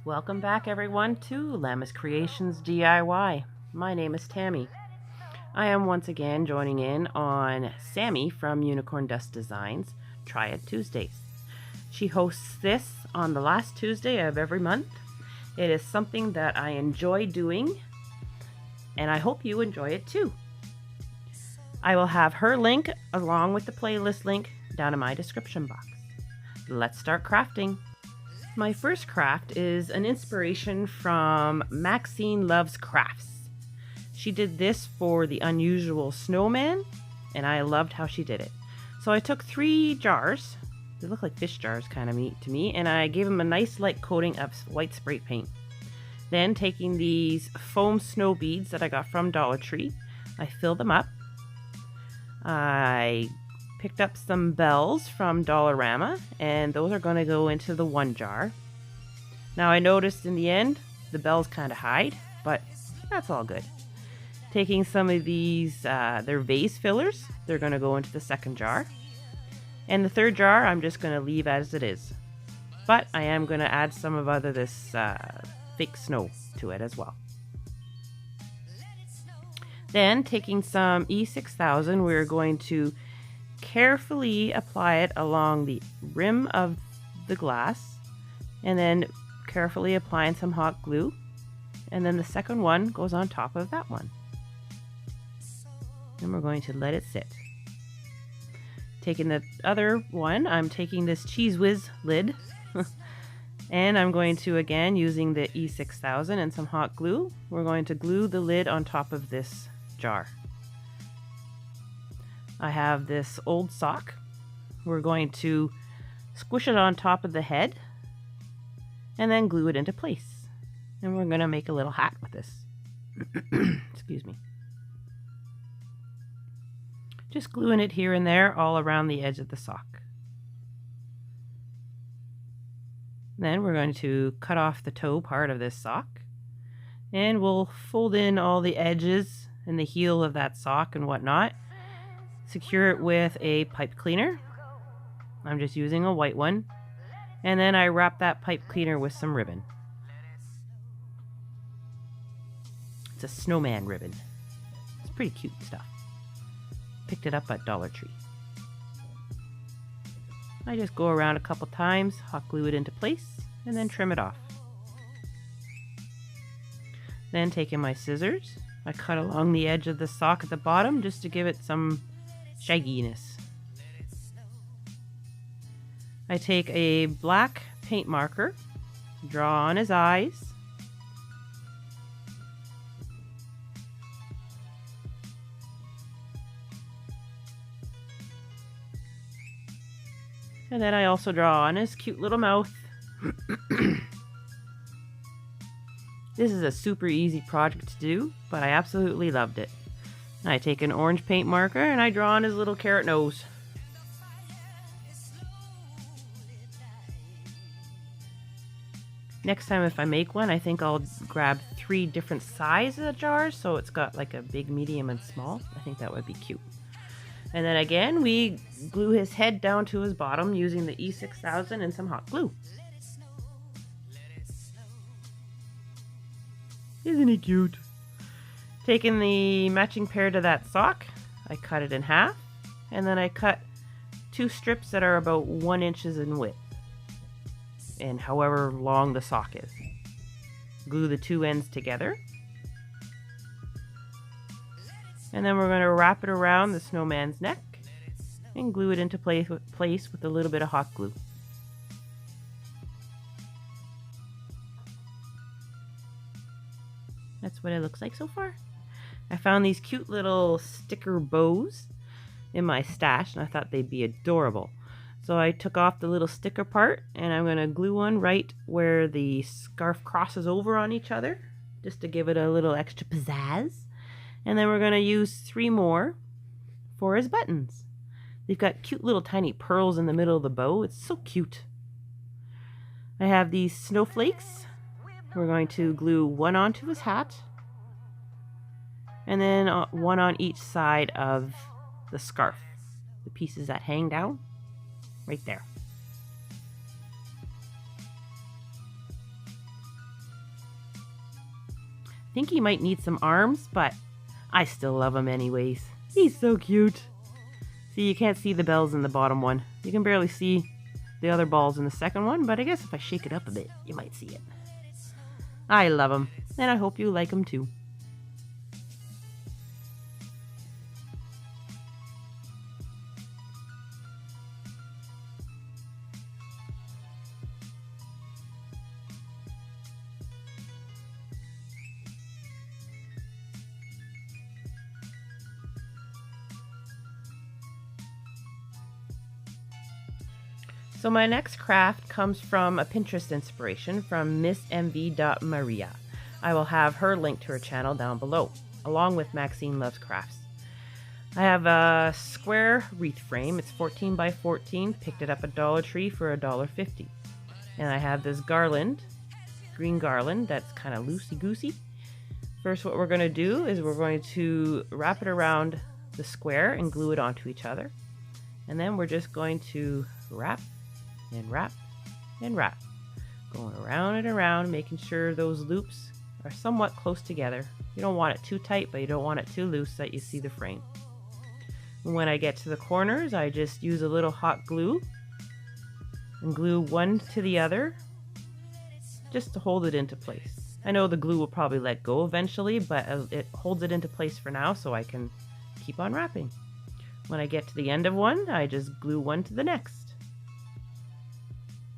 Welcome back everyone to Lammas Creations DIY. My name is Tammy. I am once again joining in on Sammy from Unicorn Dust Designs Try It Tuesdays. She hosts this on the last Tuesday of every month. It is something that I enjoy doing, and I hope you enjoy it too. I will have her link along with the playlist link down in my description box. Let's start crafting. My first craft is an inspiration from Maxine Loves Crafts. She did this for the unusual snowman, and I loved how she did it. So I took 3 jars, they look like fish jars kind of to me, and I gave them a nice light coating of white spray paint. Then taking these foam snow beads that I got from Dollar Tree, I filled them up. I picked up some bells from Dollarama, and those are going to go into the 1 jar. Now I noticed in the end the bells kind of hide, but that's all good. Taking some of these, they're vase fillers, they're going to go into the 2nd jar. And the 3rd jar I'm just going to leave as it is. But I am going to add some of this fake snow to it as well. Then taking some E6000, we're going to carefully apply it along the rim of the glass, and then carefully applying some hot glue, and then the second one goes on top of that one, and we're going to let it sit. Taking the other one, I'm taking this Cheese Whiz lid and I'm going to, again, using the E6000 and some hot glue, we're going to glue the lid on top of this jar. I have this old sock. We're going to squish it on top of the head and then glue it into place. And we're going to make a little hat with this. Excuse me. Just gluing it here and there all around the edge of the sock. Then we're going to cut off the toe part of this sock, and we'll fold in all the edges and the heel of that sock and whatnot. Secure it with a pipe cleaner. I'm just using a white one. And then I wrap that pipe cleaner with some ribbon. It's a snowman ribbon. It's pretty cute stuff. Picked it up at Dollar Tree. I just go around a couple times, hot glue it into place, and then trim it off. Then taking my scissors, I cut along the edge of the sock at the bottom just to give it some shagginess. I take a black paint marker, draw on his eyes, and then I also draw on his cute little mouth. This is a super easy project to do, but I absolutely loved it. I take an orange paint marker and I draw on his little carrot nose. Next time if I make one, I think I'll grab 3 different sizes of jars, so it's got like a big, medium, and small. I think that would be cute. And then again, we glue his head down to his bottom using the E6000 and some hot glue. Isn't he cute? Taking the matching pair to that sock, I cut it in half, and then I cut 2 strips that are about 1 inch in width, and however long the sock is. Glue the 2 ends together, and then we're going to wrap it around the snowman's neck and glue it into place with a little bit of hot glue. That's what it looks like so far. I found these cute little sticker bows in my stash, and I thought they'd be adorable. So I took off the little sticker part, and I'm going to glue one right where the scarf crosses over on each other, just to give it a little extra pizzazz. And then we're going to use 3 more for his buttons. They've got cute little tiny pearls in the middle of the bow. It's so cute. I have these snowflakes. We're going to glue 1 onto his hat, and then 1 on each side of the scarf. The pieces that hang down, right there. think he might need some arms, but I still love him anyways. He's so cute. See, you can't see the bells in the bottom one. You can barely see the other balls in the second one, but I guess if I shake it up a bit, you might see it. I love him, and I hope you like him too. So my next craft comes from a Pinterest inspiration from MissMV.Maria. I will have her link to her channel down below, along with Maxine Loves Crafts. I have a square wreath frame. It's 14 by 14. Picked it up at Dollar Tree for $1.50. And I have this garland, green garland, that's kind of loosey-goosey. First, what we're going to do is we're going to wrap it around the square and glue it onto each other. And then we're just going to wrap and wrap and wrap, going around and around, making sure those loops are somewhat close together. You don't want it too tight, but you don't want it too loose that you see the frame. And when I get to the corners, I just use a little hot glue and glue one to the other just to hold it into place. I know the glue will probably let go eventually, but it holds it into place for now so I can keep on wrapping. When I get to the end of one, I just glue one to the next.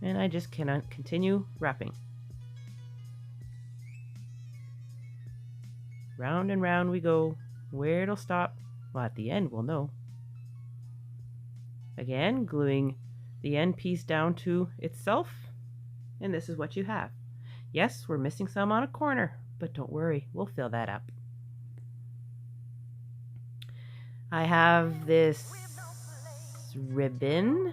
And I just cannot continue wrapping. Round and round we go. Where it'll stop, well, at the end we'll know. Again, gluing the end piece down to itself, and this is what you have. Yes, we're missing some on a corner, but don't worry, we'll fill that up. I have this ribbon.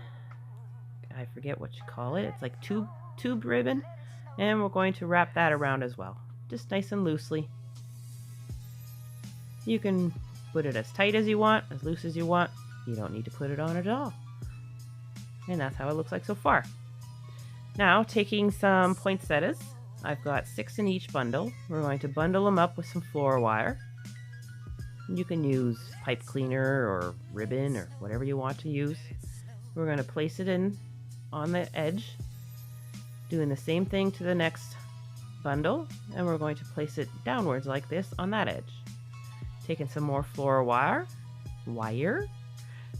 I forget what you call it. It's like tube ribbon, and we're going to wrap that around as well, just nice and loosely. You can put it as tight as you want, as loose as you want. You don't need to put it on at all. And that's how it looks like so far. Now, taking some poinsettias, I've got 6 in each bundle. We're going to bundle them up with some floral wire. You can use pipe cleaner or ribbon or whatever you want to use. We're going to place it in on the edge, doing the same thing to the next bundle, and we're going to place it downwards like this on that edge. Taking some more floral wire,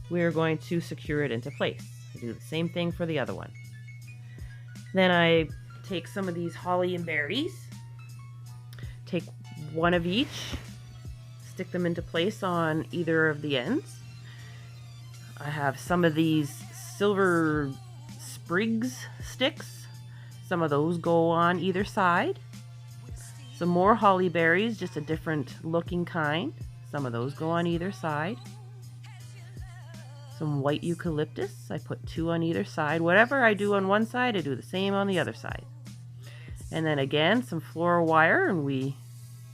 we're going to secure it into place. I do the same thing for the other one. Then I take some of these holly and berries, take one of each, stick them into place on either of the ends. I have some of these silver sprigs sticks. Some of those go on either side. Some more holly berries, just a different looking kind. Some of those go on either side. Some white eucalyptus. I put 2 on either side. Whatever I do on one side, I do the same on the other side. And then again, some floral wire, and we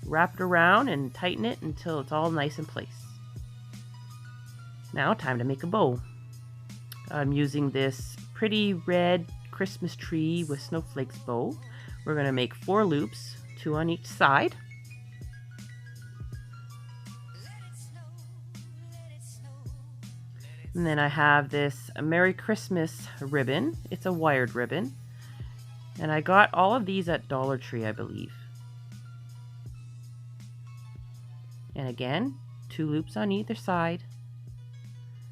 wrap it around and tighten it until it's all nice in place. Now, time to make a bow. I'm using this pretty red Christmas tree with snowflakes bow. We're going to make 4 loops, 2 on each side. And then I have this Merry Christmas ribbon. It's a wired ribbon. And I got all of these at Dollar Tree, I believe. And again, 2 loops on either side.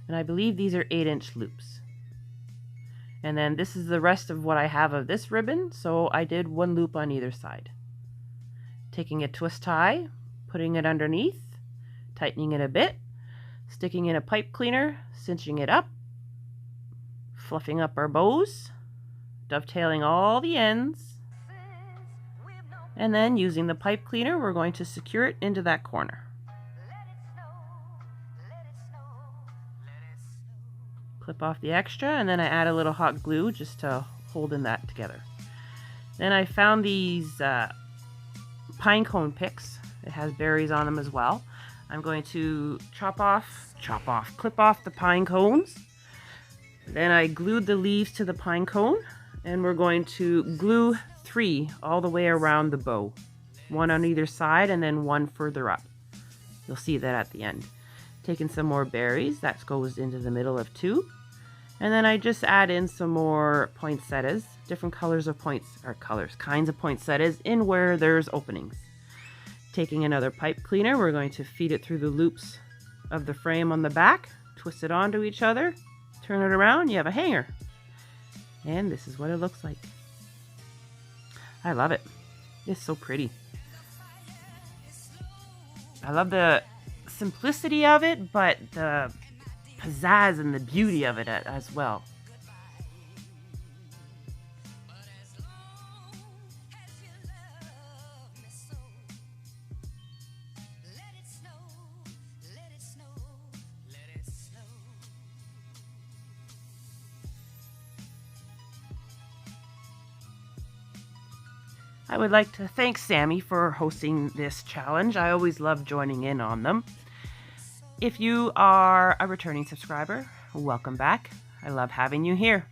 And I believe these are 8-inch loops. And then this is the rest of what I have of this ribbon, so I did 1 loop on either side. Taking a twist tie, putting it underneath, tightening it a bit, sticking in a pipe cleaner, cinching it up, fluffing up our bows, dovetailing all the ends, and then using the pipe cleaner, we're going to secure it into that corner. Clip off the extra, and then I add a little hot glue just to hold in that together. Then I found these pine cone picks. It has berries on them as well. I'm going to clip off the pine cones. Then I glued the leaves to the pine cone, and we're going to glue 3 all the way around the bow. one on either side and then one further up. You'll see that at the end. Taking some more berries, that goes into the middle of 2. And then I just add in some more poinsettias, different colors of kinds of poinsettias in where there's openings. Taking another pipe cleaner, we're going to feed it through the loops of the frame on the back, twist it onto each other, turn it around, you have a hanger. And this is what it looks like. I love it. It's so pretty. I love the simplicity of it, but the pizzazz and the beauty of it as well. I would like to thank Sammy for hosting this challenge. I always love joining in on them. If you are a returning subscriber, welcome back. I love having you here.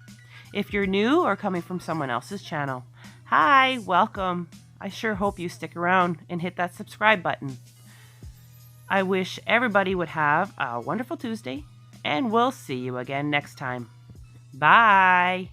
If you're new or coming from someone else's channel, hi, welcome. I sure hope you stick around and hit that subscribe button. I wish everybody would have a wonderful Tuesday, and we'll see you again next time. Bye.